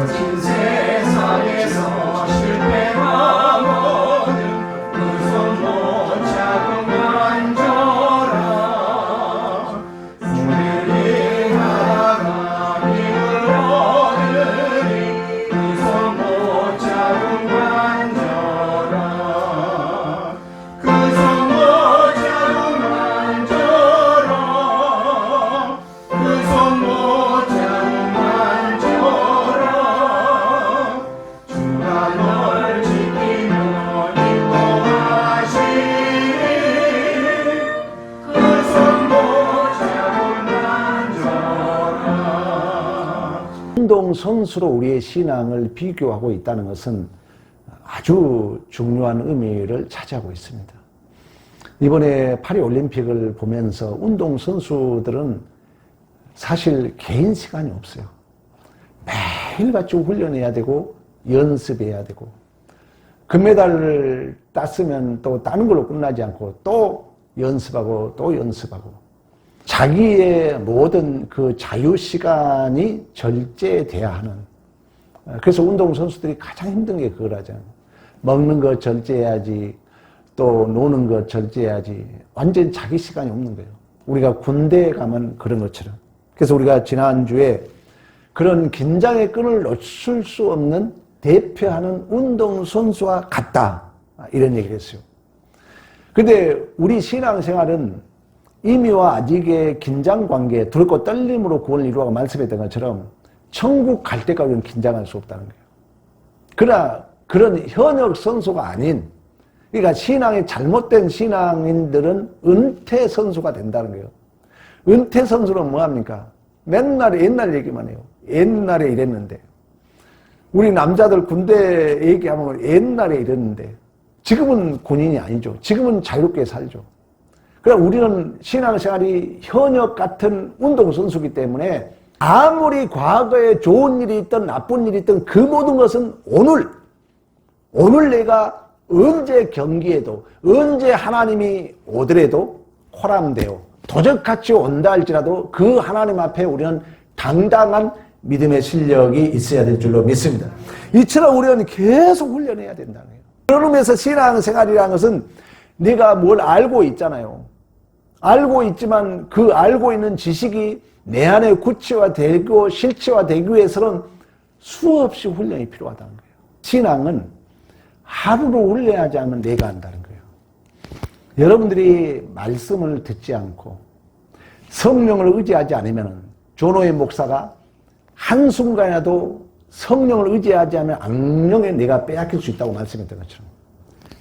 거진 세상에서 실패하거든 그 손 못 잡고 만져라 우리를 하나가 힘을 얻으리 그 손 못 잡고 만져라 그 손 못 잡고 만져라 그 손 못 잡고 만져라 주가 널 지키며 인도하시리 그 손 못 잡고 만져라. 운동선수로 우리의 신앙을 비교하고 있다는 것은 아주 중요한 의미를 차지하고 있습니다. 이번에 파리올림픽을 보면서 운동선수들은 사실 개인 시간이 없어요. 매일같이 훈련해야 되고 연습해야 되고 금메달을 땄으면 또 따는 걸로 끝나지 않고 또 연습하고 또 연습하고 자기의 모든 그 자유시간이 절제돼야 하는, 그래서 운동선수들이 가장 힘든 게 그거라잖아요. 먹는 거 절제해야지, 또 노는 거 절제해야지. 완전 자기 시간이 없는 거예요. 우리가 군대에 가면 그런 것처럼. 그래서 우리가 지난주에 그런 긴장의 끈을 놓칠 수 없는 대표하는 운동선수와 같다, 이런 얘기를 했어요. 근데 우리 신앙생활은 이미와 아직의 긴장관계, 두렵고 떨림으로 구원을 이루어가 말씀했던 것처럼 천국 갈 때까지는 긴장할 수 없다는 거예요. 그러나 그런 현역 선수가 아닌, 그러니까 신앙이 잘못된 신앙인들은 은퇴 선수가 된다는 거예요. 은퇴 선수는 뭐합니까? 맨날 옛날 얘기만 해요. 옛날에 이랬는데. 우리 남자들 군대 얘기하면 옛날에 이랬는데, 지금은 군인이 아니죠. 지금은 자유롭게 살죠. 그러나 우리는 신앙생활이 현역 같은 운동선수이기 때문에 아무리 과거에 좋은 일이 있든 나쁜 일이 있든 그 모든 것은 오늘 내가 언제 경기에도 언제 하나님이 오더라도 호람되어 도적같이 온다 할지라도 그 하나님 앞에 우리는 당당한 믿음의 실력이 있어야 될 줄로 믿습니다. 이처럼 우리는 계속 훈련해야 된다는 거예요. 그런 의미에서 신앙생활이라는 것은 내가 뭘 알고 있잖아요. 알고 있지만 그 알고 있는 지식이 내 안에 구체화되고 실체화되기 위해서는 수없이 훈련이 필요하다는 거예요. 신앙은 하루로 훈련하지 않으면 내가 한다는 거예요. 여러분들이 말씀을 듣지 않고 성령을 의지하지 않으면, 조노의 목사가 한순간이라도 성령을 의지하지 않으면 악령에 내가 빼앗길 수 있다고 말씀했던 것처럼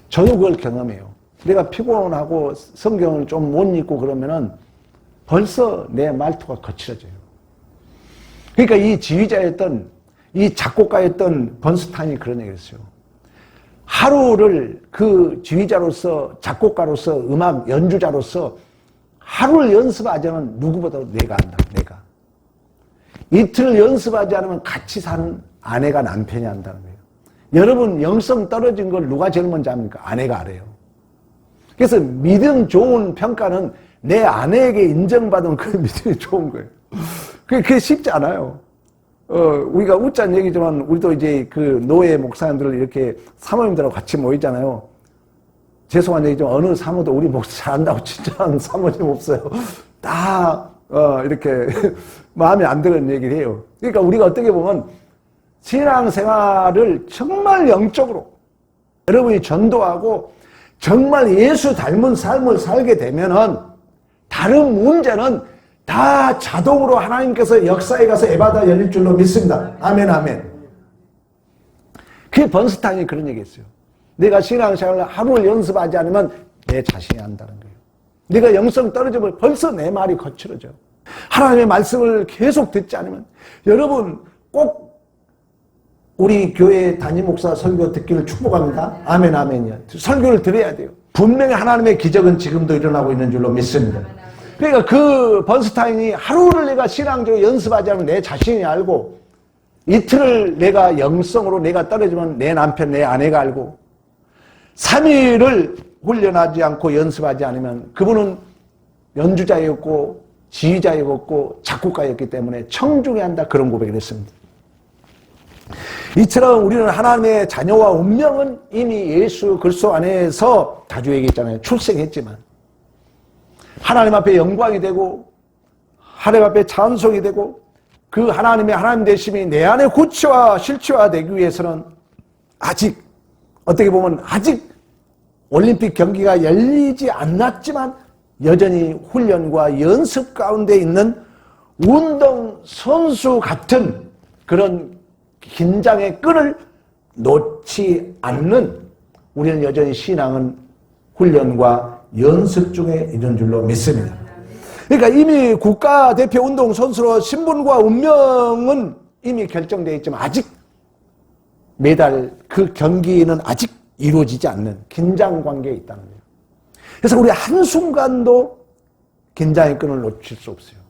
저도 그걸 경험해요. 내가 피곤하고 성경을 좀 못 읽고 그러면은 벌써 내 말투가 거칠어져요. 그러니까 이 지휘자였던, 이 작곡가였던 번스타인이 그런 얘기를 했어요. 하루를 그 지휘자로서, 작곡가로서, 음악 연주자로서 하루를 연습하지 않으면 누구보다도 내가 한다, 내가. 이틀 연습하지 않으면 같이 사는 아내가 남편이 한다는 거예요. 여러분, 영성 떨어진 걸 누가 제일 먼저 합니까? 아내가 알아요. 그래서 믿음 좋은 평가는 내 아내에게 인정받으면 그 믿음이 좋은 거예요. 그게 쉽지 않아요. 우리가 웃자는 얘기지만 우리도 이제 그 노예 목사님들을 이렇게 사모님들하고 같이 모이잖아요. 죄송한 얘기지만 어느 사모도 우리 목사 잘한다고 칭찬하는 사모님 없어요. 다 이렇게 마음에 안 드는 얘기를 해요. 그러니까 우리가 어떻게 보면 신앙생활을 정말 영적으로 여러분이 전도하고 정말 예수 닮은 삶을 살게 되면은 다른 문제는 다 자동으로 하나님께서 역사에 가서 에바다 열릴 줄로 믿습니다. 아멘, 아멘. 그게 번스타인이 그런 얘기 했어요. 내가 신앙생활을 하루를 연습하지 않으면 내 자신이 한다는 거예요. 내가 영성 떨어지면 벌써 내 말이 거칠어져. 하나님의 말씀을 계속 듣지 않으면, 여러분 꼭 우리 교회 담임 목사 설교 듣기를 축복합니다. 아멘, 아멘이요. 설교를 들어야 돼요. 분명히 하나님의 기적은 지금도 일어나고 있는 줄로 믿습니다. 그러니까 그 번스타인이 하루를 내가 신앙적으로 연습하지 않으면 내 자신이 알고, 이틀을 내가 영성으로 내가 떨어지면 내 남편, 내 아내가 알고, 3일을 훈련하지 않고 연습하지 않으면 그분은 연주자였고 지휘자였고 작곡가였기 때문에 청중해야 한다, 그런 고백을 했습니다. 이처럼 우리는 하나님의 자녀와 운명은 이미 예수 그리스도 안에서 자주 얘기했잖아요. 출생했지만 하나님 앞에 영광이 되고 하나님 앞에 찬송이 되고 그 하나님의 하나님 되심이 내 안에 구체화 실체화되기 위해서는 아직 어떻게 보면 아직 올림픽 경기가 열리지 않았지만 여전히 훈련과 연습 가운데 있는 운동선수 같은 그런 긴장의 끈을 놓지 않는 우리는 여전히 신앙은 훈련과 연습 중에 있는 줄로 믿습니다. 그러니까 이미 국가대표 운동선수로 신분과 운명은 이미 결정되어 있지만 아직 매달 그 경기는 아직 이루어지지 않는 긴장 관계에 있다는 거예요. 그래서 우리 한순간도 긴장의 끈을 놓칠 수 없어요.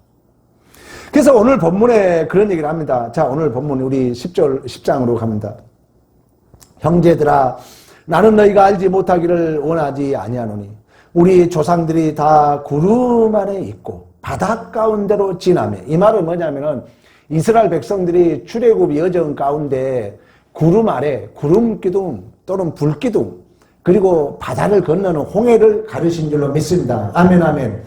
그래서 오늘 본문에 그런 얘기를 합니다. 자, 오늘 본문 우리 10장으로 갑니다. 형제들아, 나는 너희가 알지 못하기를 원하지 아니하노니 우리 조상들이 다 구름 안에 있고 바닷 가운데로 지나며. 이 말은 뭐냐면은 이스라엘 백성들이 출애굽 여정 가운데 구름 아래 구름 기둥 또는 불 기둥 그리고 바다를 건너는 홍해를 가르신 줄로 믿습니다. 아멘 아멘.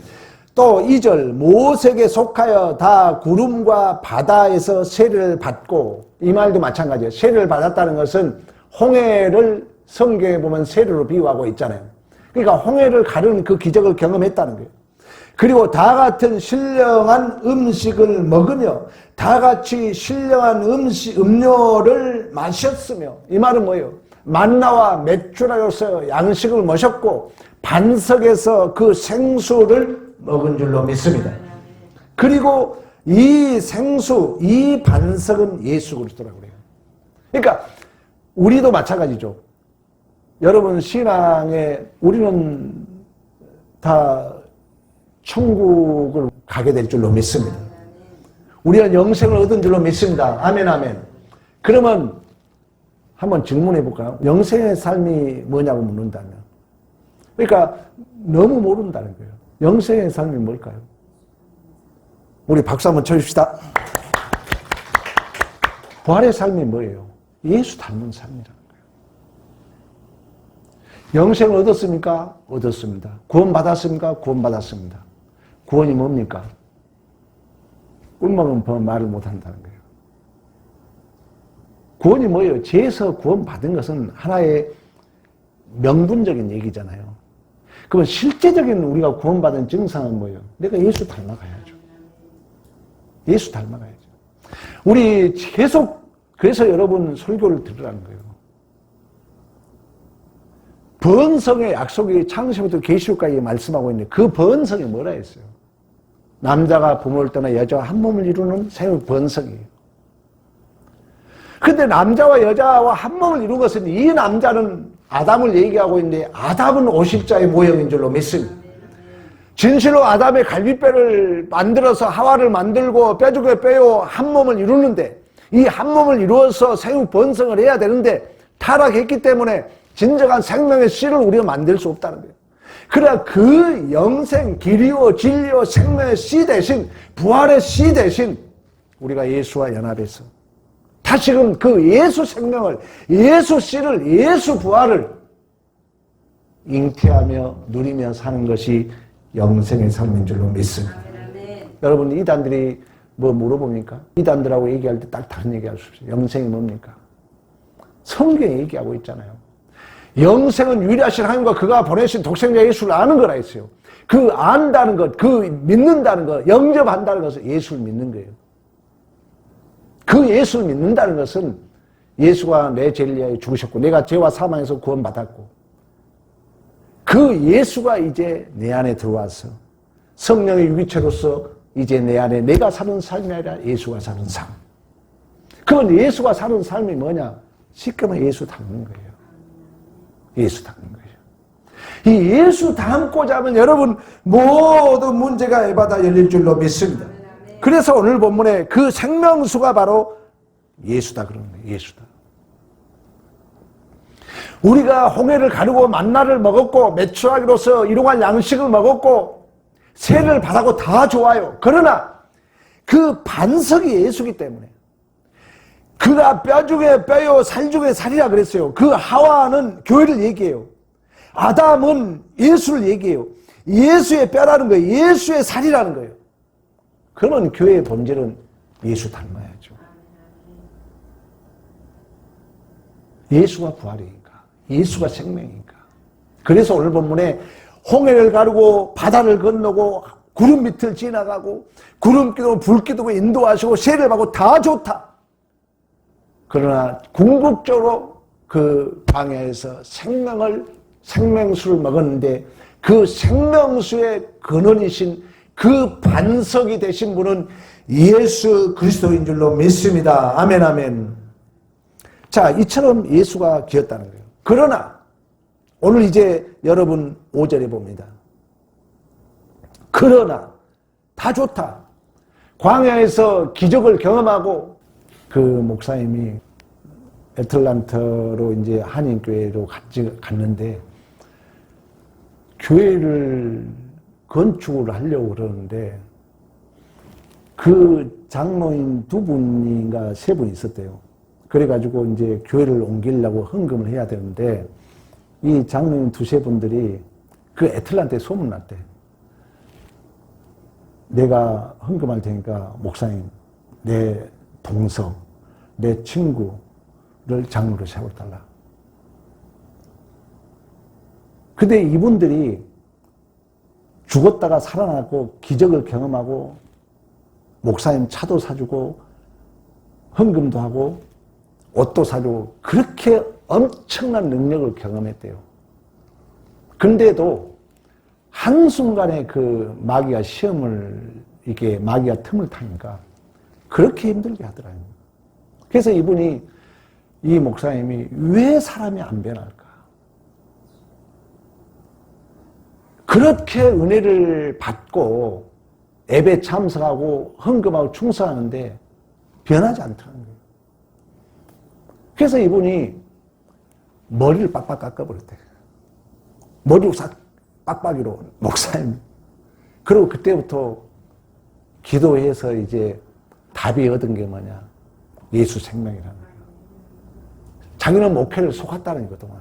또 2절 모세에게 속하여 다 구름과 바다에서 세례를 받고, 이 말도 마찬가지예요. 세례를 받았다는 것은 홍해를 성경에 보면 세례로 비유하고 있잖아요. 그러니까 홍해를 가르는 그 기적을 경험했다는 거예요. 그리고 다 같은 신령한 음식을 먹으며 다 같이 신령한 음료를 마셨으며. 이 말은 뭐예요? 만나와 메추라로서 양식을 마셨고 반석에서 그 생수를 먹은 줄로 믿습니다. 그리고 이 생수, 이 반석은 예수 그리스도라고 그래요. 그러니까 우리도 마찬가지죠. 여러분 신앙에 우리는 다 천국을 가게 될 줄로 믿습니다. 우리는 영생을 얻은 줄로 믿습니다. 아멘 아멘. 그러면 한번 질문해 볼까요? 영생의 삶이 뭐냐고 묻는다면, 그러니까 너무 모른다는 거예요. 영생의 삶이 뭘까요? 우리 박수 한번 쳐줍시다. 부활의 삶이 뭐예요? 예수 닮은 삶이라는 거예요. 영생을 얻었습니까? 얻었습니다. 구원 받았습니까? 구원 받았습니다. 구원이 뭡니까? 꿀먹은 말을 못한다는 거예요. 구원이 뭐예요? 죄에서 구원 받은 것은 하나의 명분적인 얘기잖아요. 그러면 실제적인 우리가 구원받은 증상은 뭐예요? 내가 예수 닮아가야죠. 예수 닮아가야죠. 우리 계속 그래서 여러분 설교를 들으라는 거예요. 번성의 약속이 창세부터 계시록까지 말씀하고 있는데 그 번성이 뭐라 했어요? 남자가 부모를 떠나 여자와 한 몸을 이루는 생의 번성이에요. 근데 남자와 여자와 한 몸을 이룬 것은 이 남자는 아담을 얘기하고 있는데 아담은 오십자의 모형인 줄로 믿습니다. 진실로 아담의 갈비뼈를 만들어서 하와를 만들고 뼈죽에 뼈요 한 몸을 이루는데 이 한 몸을 이루어서 생육 번성을 해야 되는데 타락했기 때문에 진정한 생명의 씨를 우리가 만들 수 없다는 거예요. 그러나 그 영생 길이요 진리요 생명의 씨 대신 부활의 씨 대신 우리가 예수와 연합해서 다시금 그 예수 생명을, 예수 씨를, 예수 부활을 잉태하며 누리며 사는 것이 영생의 삶인 줄로 믿습니다. 여러분 이단들이 뭐 물어봅니까? 이단들하고 얘기할 때 딱 다른 얘기할 수 없어요. 영생이 뭡니까? 성경에 얘기하고 있잖아요. 영생은 유일하신 하나님과 그가 보내신 독생자 예수를 아는 거라 했어요. 그 안다는 것, 그 믿는다는 것, 영접한다는 것은 예수를 믿는 거예요. 그 예수를 믿는다는 것은 예수가 내 죄를 위하여 죽으셨고 내가 죄와 사망에서 구원받았고 그 예수가 이제 내 안에 들어와서 성령의 유기체로서 이제 내 안에 내가 사는 삶이 아니라 예수가 사는 삶. 그건 예수가 사는 삶이 뭐냐? 쉽게 말해 예수 닮는 거예요. 예수 닮는 거예요. 이 예수 닮고자 하면 여러분 모든 문제가 에바다 열릴 줄로 믿습니다. 그래서 오늘 본문에 그 생명수가 바로 예수다 그러는 거예요. 예수다. 우리가 홍해를 가르고 만나를 먹었고 메추라기로서 일용할 양식을 먹었고 세례를 받았고 다 좋아요. 그러나 그 반석이 예수기 때문에 그가 뼈 중에 뼈요 살 중에 살이라 그랬어요. 그 하와는 교회를 얘기해요. 아담은 예수를 얘기해요. 예수의 뼈라는 거예요. 예수의 살이라는 거예요. 그러면 교회의 본질은 예수 닮아야죠. 예수가 부활이니까. 예수가 생명이니까. 그래서 오늘 본문에 홍해를 가르고 바다를 건너고 구름 밑을 지나가고 구름 기둥 불 기둥을 인도하시고 세례를 받고 다 좋다. 그러나 궁극적으로 그 광야에서 생명수를 먹었는데 그 생명수의 근원이신 그 반석이 되신 분은 예수 그리스도인 줄로 믿습니다. 아멘 아멘. 자, 이처럼 예수가 기었다는 거예요. 그러나 오늘 이제 여러분 5절에 봅니다. 그러나 다 좋다. 광야에서 기적을 경험하고 그 목사님이 애틀란타로 이제 한인교회로 갔는데 교회를 건축을 하려고 그러는데 그 장로인 2분인가 3분 있었대요. 그래가지고 이제 교회를 옮기려고 헌금을 해야 되는데 이 장로인 2-3분들이 그 애틀란타에 소문났대. 내가 헌금할 테니까 목사님 내 동서 내 친구를 장로로 세워달라. 근데 이분들이 죽었다가 살아나고 기적을 경험하고 목사님 차도 사주고 헌금도 하고 옷도 사주고 그렇게 엄청난 능력을 경험했대요. 근데도 한순간에 그 마귀가 이게 마귀가 틈을 타니까 그렇게 힘들게 하더라고요. 그래서 이 목사님이 왜 사람이 안 변할까? 그렇게 은혜를 받고 예배 참석하고 헌금하고 충성하는데 변하지 않더라는 거예요. 그래서 이분이 머리를 빡빡 깎아버렸대요. 머리를 싹 빡빡이로 목사님. 그리고 그때부터 기도해서 이제 답이 얻은 게 뭐냐? 예수 생명이라는 거예요. 자기는 목회를 속았다는 거더만.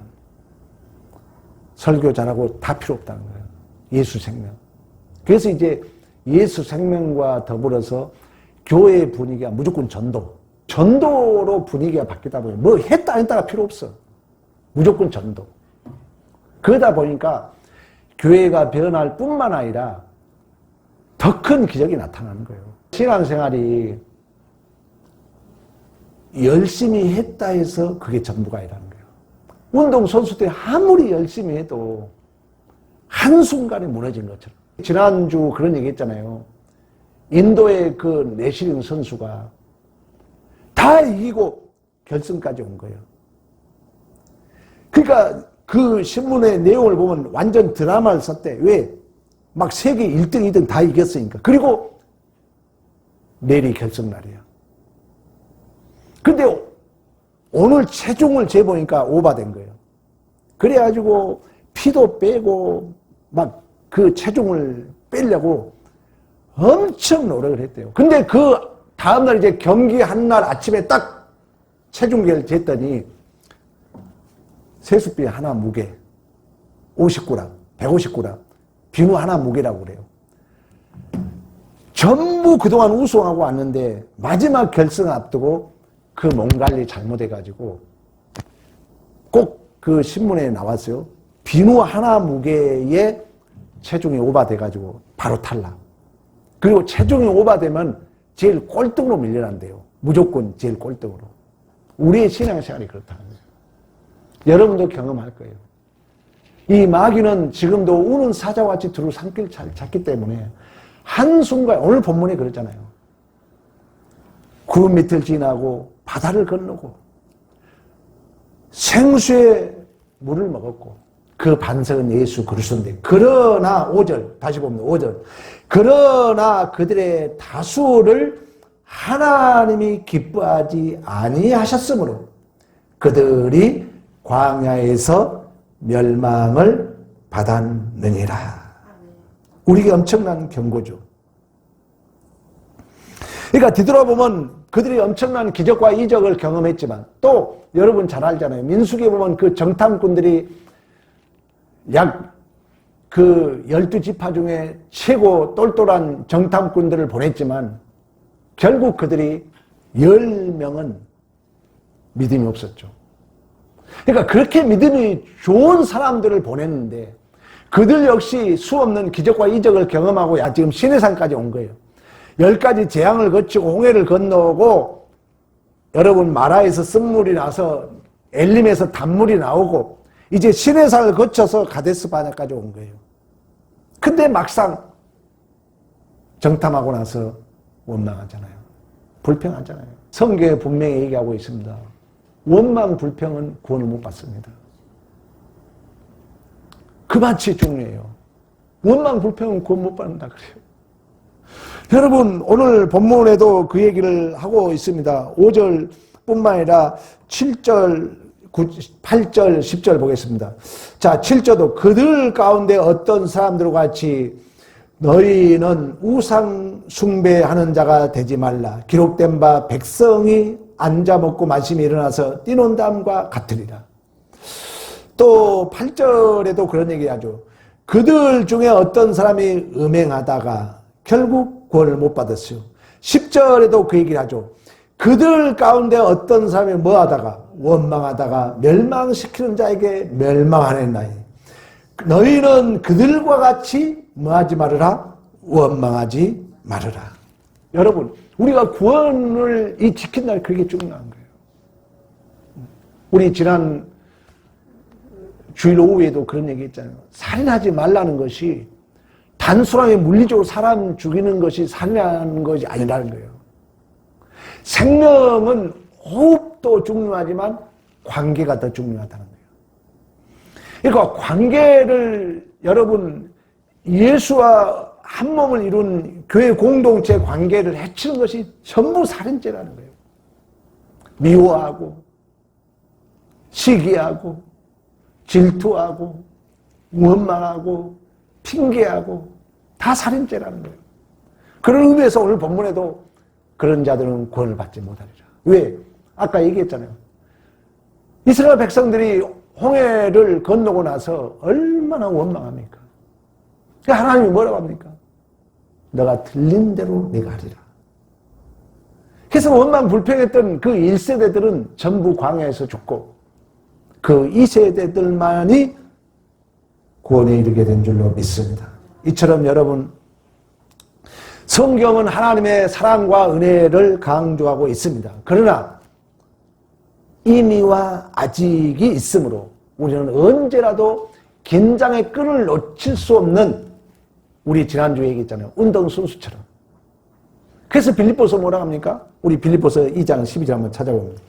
설교 잘하고 다 필요 없다는 거예요. 예수 생명. 그래서 이제 예수 생명과 더불어서 교회의 분위기가 무조건 전도로 분위기가 바뀌다 보니 뭐 했다 안 했다가 필요 없어. 무조건 전도. 그러다 보니까 교회가 변할 뿐만 아니라 더 큰 기적이 나타나는 거예요. 신앙생활이 열심히 했다 해서 그게 전부가 아니라는 거예요. 운동선수 때 아무리 열심히 해도 한순간에 무너진 것처럼. 지난주 그런 얘기 했잖아요. 인도의 그 레슬링 선수가 다 이기고 결승까지 온 거예요. 그러니까 그 신문의 내용을 보면 완전 드라마를 썼대. 왜? 막 세계 1등, 2등 다 이겼으니까. 그리고 내일이 결승날이야. 근데 오늘 체중을 재보니까 오버된 거예요. 그래가지고 피도 빼고 막 그 체중을 빼려고 엄청 노력을 했대요. 근데 그 다음날 이제 경기 한 날 아침에 딱 체중계를 쟀더니 세숫비 하나 무게 50g, 150g, 비누 하나 무게라고 그래요. 전부 그동안 우승하고 왔는데 마지막 결승 앞두고 그 몸 관리 잘못해가지고 꼭 그 신문에 나왔어요. 비누 하나 무게에 체중이 오버돼가지고 바로 탈락. 그리고 체중이 오버되면 제일 꼴등으로 밀려난대요. 무조건 제일 꼴등으로. 우리의 신앙생활이 그렇다는 거예요. 여러분도 경험할 거예요. 이 마귀는 지금도 우는 사자와 같이 두루 산길 잘 찾기 때문에 한순간 오늘 본문에 그랬잖아요. 구름 밑을 지나고 바다를 건너고 생수의 물을 먹었고 그 반석은 예수 그리스도인데 그러나 5절 다시 보면 5절 그러나 그들의 다수를 하나님이 기뻐하지 아니하셨으므로 그들이 광야에서 멸망을 받았느니라. 우리에게 엄청난 경고죠. 그러니까 뒤돌아보면 그들이 엄청난 기적과 이적을 경험했지만 또 여러분 잘 알잖아요. 민수기에 보면 그 정탐꾼들이 약 그 12지파 중에 최고 똘똘한 정탐꾼들을 보냈지만 결국 그들이 10명은 믿음이 없었죠. 그러니까 그렇게 믿음이 좋은 사람들을 보냈는데 그들 역시 수없는 기적과 이적을 경험하고 지금 시내산까지 온 거예요. 10가지 재앙을 거치고 홍해를 건너고 여러분 마라에서 쓴물이 나서 엘림에서 단물이 나오고 이제 시내산을 거쳐서 가데스 바네까지 온 거예요. 근데 막상 정탐하고 나서 원망하잖아요. 불평하잖아요. 성경에 분명히 얘기하고 있습니다. 원망 불평은 구원을 못 받습니다. 그만치 중요해요. 원망 불평은 구원 못 받는다 그래요. 여러분 오늘 본문에도 그 얘기를 하고 있습니다. 5절뿐만 아니라 7절, 8절, 10절 보겠습니다. 자, 7절도 그들 가운데 어떤 사람들과 같이 너희는 우상 숭배하는 자가 되지 말라. 기록된 바 백성이 앉아 먹고 마심이 일어나서 뛰는 담과 같으리라. 또 8절에도 그런 얘기하죠. 그들 중에 어떤 사람이 음행하다가 결국 구원을 못 받았어요. 10절에도 그 얘기를 하죠. 그들 가운데 어떤 사람이 뭐하다가 원망하다가 멸망시키는 자에게 멸망하였나니 너희는 그들과 같이 뭐하지 말으라? 원망하지 말으라. 여러분 우리가 구원을 지킨다는 그게 중요한 거예요. 우리 지난 주일 오후에도 그런 얘기 했잖아요. 살인하지 말라는 것이 단순하게 물리적으로 사람 죽이는 것이 살인하는 것이 아니라는 거예요. 생명은 호흡도 중요하지만 관계가 더 중요하다는 거예요. 그러니까 관계를 여러분 예수와 한 몸을 이룬 교회 공동체 관계를 해치는 것이 전부 살인죄라는 거예요. 미워하고 시기하고 질투하고 원망하고 핑계하고 다 살인죄라는 거예요. 그런 의미에서 오늘 본문에도 그런 자들은 구원을 받지 못하리라. 왜? 아까 얘기했잖아요. 이스라엘 백성들이 홍해를 건너고 나서 얼마나 원망합니까? 그러니까 하나님이 뭐라고 합니까? 너가 틀린 대로 네가 하리라. 그래서 원망 불평했던 그 1세대들은 전부 광야에서 죽고 그 2세대들만이 구원에 이르게 된 줄로 믿습니다. 이처럼 여러분 성경은 하나님의 사랑과 은혜를 강조하고 있습니다. 그러나 이미와 아직이 있으므로 우리는 언제라도 긴장의 끈을 놓칠 수 없는 우리 지난주에 얘기했잖아요. 운동선수처럼. 그래서 빌립보서 뭐라고 합니까? 우리 빌립보서 2장 12절 한번 찾아봅니다.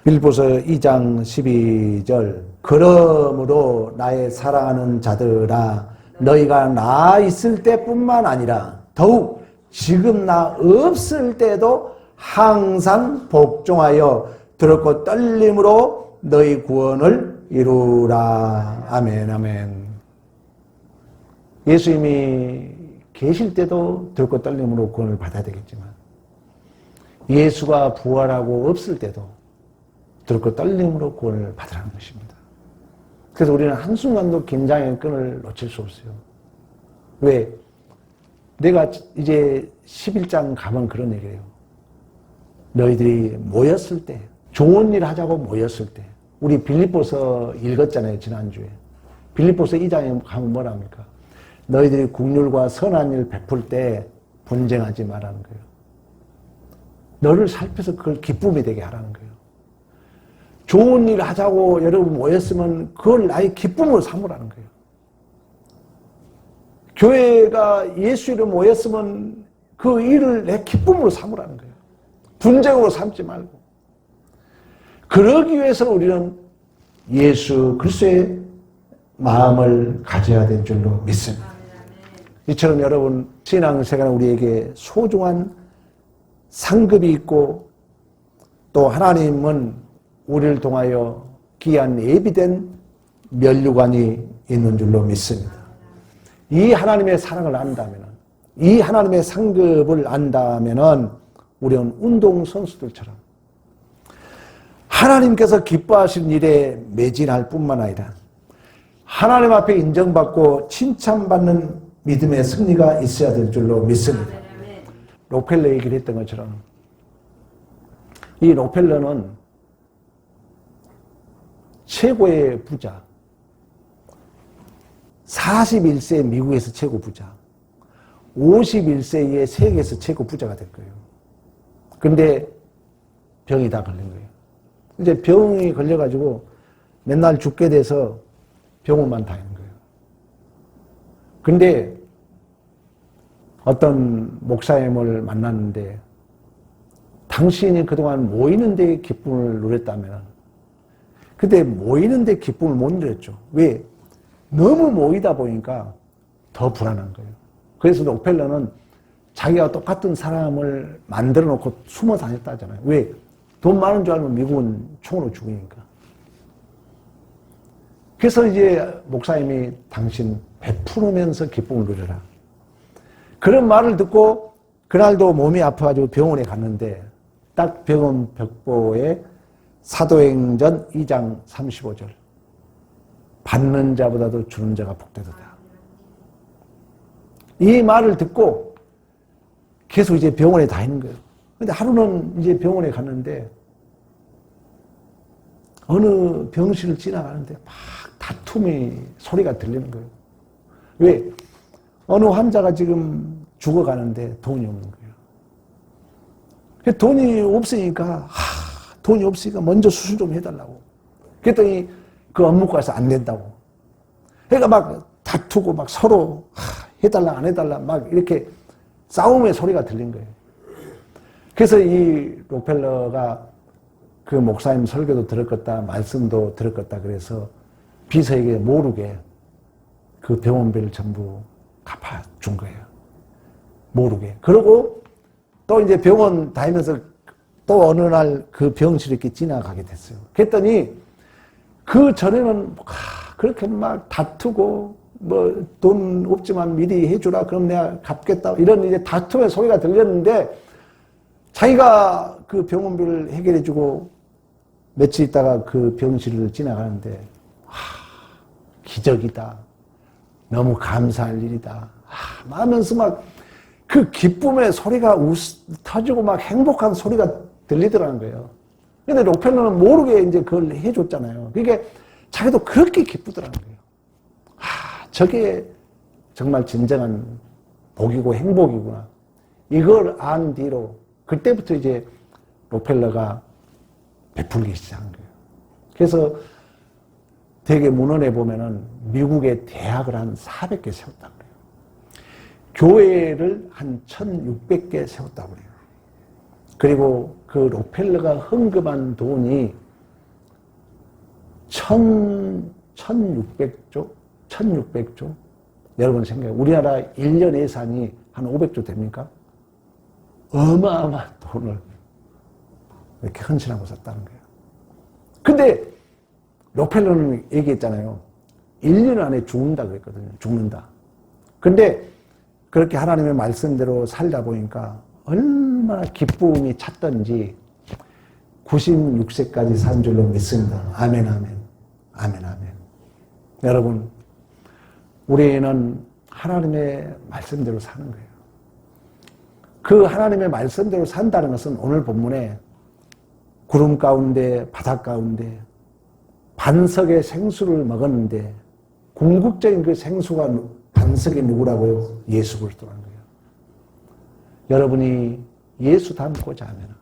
빌립보서 2장 12절 그러므로 나의 사랑하는 자들아 너희가 나 있을 때뿐만 아니라 더욱 지금 나 없을 때도 항상 복종하여 두렵고 떨림으로 너희 구원을 이루라. 아멘 아멘. 예수님이 계실 때도 두렵고 떨림으로 구원을 받아야 되겠지만 예수가 부활하고 없을 때도 두렵고 떨림으로 구원을 받으라는 것입니다. 그래서 우리는 한순간도 긴장의 끈을 놓칠 수 없어요. 왜? 내가 이제 11장 가면 그런 얘기예요. 너희들이 모였을 때, 좋은 일 하자고 모였을 때, 우리 빌립보서 읽었잖아요, 지난주에. 빌립보서 2장에 가면 뭐라 합니까? 너희들이 국률과 선한 일 베풀 때 분쟁하지 말라는 거예요. 너를 살펴서 그걸 기쁨이 되게 하라는 거예요. 좋은 일 하자고 여러분 모였으면 그걸 나의 기쁨으로 삼으라는 거예요. 교회가 예수 이름 모였으면 그 일을 내 기쁨으로 삼으라는 거예요. 분쟁으로 삼지 말고. 그러기 위해서 우리는 예수 그리스도의 마음을 가져야 될 줄로 믿습니다. 이처럼 여러분 신앙생활은 우리에게 소중한 상급이 있고 또 하나님은 우리를 통하여 귀한 예비된 면류관이 있는 줄로 믿습니다. 이 하나님의 사랑을 안다면, 이 하나님의 상급을 안다면 우리는 운동선수들처럼 하나님께서 기뻐하신 일에 매진할 뿐만 아니라 하나님 앞에 인정받고 칭찬받는 믿음의 승리가 있어야 될 줄로 믿습니다. 록펠러 얘기를 했던 것처럼 이 록펠러는 최고의 부자, 41세 미국에서 최고 부자, 51세에 세계에서 최고 부자가 될 거예요. 근데 병이 다 걸린 거예요. 이제 병이 걸려가지고 맨날 죽게 돼서 병원만 다니는 거예요. 근데 어떤 목사님을 만났는데 당신이 그동안 모이는 데 기쁨을 누렸다면 그때 모이는 데 기쁨을 못 누렸죠. 왜? 너무 모이다 보니까 더 불안한 거예요. 그래서 록펠러는 자기와 똑같은 사람을 만들어 놓고 숨어 다녔다 하잖아요. 왜? 돈 많은 줄 알면 미국은 총으로 죽으니까. 그래서 이제 목사님이 당신 베푸르면서 기쁨을 누려라. 그런 말을 듣고 그날도 몸이 아파가지고 병원에 갔는데 딱 병원 벽보에 사도행전 2장 35절 받는 자보다도 주는 자가 복되도다. 이 말을 듣고 계속 이제 병원에 다니는 거예요. 근데 하루는 이제 병원에 갔는데 어느 병실을 지나가는데 막 다툼의 소리가 들리는 거예요. 왜? 어느 환자가 지금 죽어가는데 돈이 없는 거예요. 돈이 없으니까 돈이 없으니까 먼저 수술 좀 해달라고. 그랬더니 그 업무과에서 안 된다고. 그러니까 막 다투고 막 서로 해달라 안 해달라 막 이렇게 싸움의 소리가 들린 거예요. 그래서 이 록펠러가 그 목사님 설교도 들었겠다, 말씀도 들었겠다 그래서 비서에게 모르게 그 병원비를 전부 갚아준 거예요. 모르게. 그러고 또 이제 병원 다니면서 또 어느 날 그 병실에 이렇게 지나가게 됐어요. 그랬더니 그 전에는 그렇게 막 다투고 뭐 돈 없지만 미리 해주라 그럼 내가 갚겠다 이런 이제 다툼의 소리가 들렸는데 자기가 그 병원비를 해결해주고 며칠 있다가 그 병실을 지나가는데 기적이다. 너무 감사할 일이다. 하면서 막 그 기쁨의 소리가 터지고 막 행복한 소리가 들리더라는 거예요. 근데 록펠러는 모르게 이제 그걸 해줬잖아요. 그게 자기도 그렇게 기쁘더라는 거예요. 저게 정말 진정한 복이고 행복이구나. 이걸 안 뒤로 그때부터 이제 록펠러가 베풀기 시작한 거예요. 그래서 대개 문헌에 보면은 미국의 대학을 한 400개 세웠다고 그래요. 교회를 한 1600개 세웠다고 그래요. 그리고 그 록펠러가 헌금한 돈이 1600조? 1600조? 여러분 생각해. 우리나라 1년 예산이 한 500조 됩니까? 어마어마한 돈을 이렇게 헌신하고 썼다는 거예요. 근데 록펠러는 얘기했잖아요. 1년 안에 죽는다 그랬거든요. 죽는다. 근데 그렇게 하나님의 말씀대로 살다 보니까 얼마나 기쁨이 찼던지 96세까지 산 줄로 믿습니다. 아멘, 아멘. 아멘, 아멘. 여러분, 우리는 하나님의 말씀대로 사는 거예요. 그 하나님의 말씀대로 산다는 것은 오늘 본문에 구름 가운데, 바닷 가운데, 반석의 생수를 먹었는데, 궁극적인 그 생수가 반석이 누구라고요? 예수 그리스도라는 거예요. 여러분이 예수 닮고자 하면,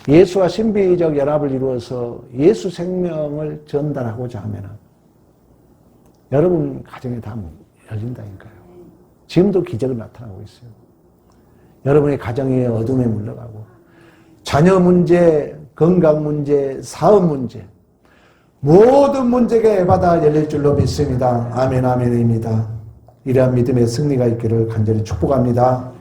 예수와 신비적 연합을 이루어서 예수 생명을 전달하고자 하면, 여러분 가정에 다 열린다니까요. 지금도 기적이 나타나고 있어요. 여러분의 가정의 어둠에 물러가고, 자녀 문제, 건강 문제, 사업 문제, 모든 문제가 받아 열릴 줄로 믿습니다. 아멘, 아멘입니다. 이러한 믿음의 승리가 있기를 간절히 축복합니다.